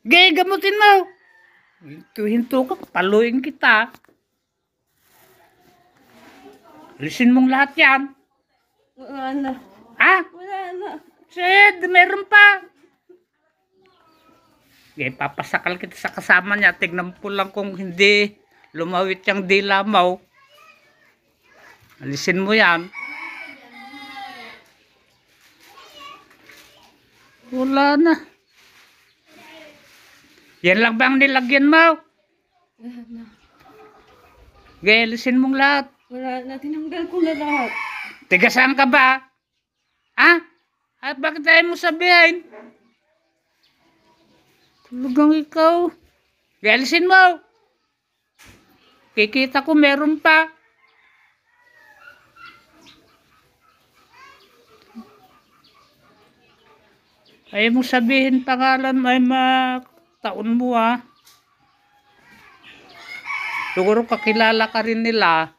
Gay, gamutin mo. Hinto ka, paluin kita. Alisin mong lahat yan. Wala na. Ha? Wala na. Sid, meron pa. Gay, papasakal kita sa kasama niya. Tignan po lang kung hindi lumawit yung dila mo. Alisin mo yan. Wala na. Yan lang ba ang nilagyan mo? Wala na. Gay, alisin mong lahat. Wala na. Tinanggal ko na lahat. Tiga saan ka ba? Ha? At bakit tayo mo sabihin? Talagang ikaw. Gay, alisin mo. Kikita ko meron pa. Ayaw mo sabihin pangalan ay taon mo ah. Siguro kakilala ka rin nila.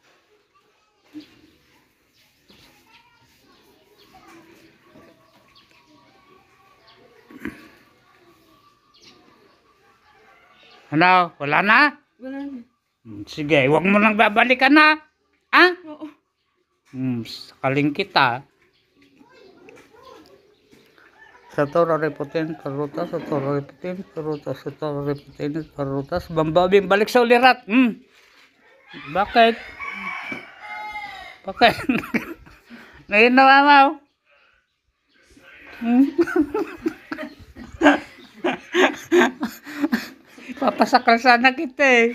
Ano? Wala na? Wala na. Sige, huwag mo nang babalikan na. Ha? Oo. Sakaling kita. Satu reputin karutas, satu reputin karutas, satu reputin karutas. Bambabing balik sa ulirat. Bakit? Bakit? Naginawa mo? Papasakal sana kita eh.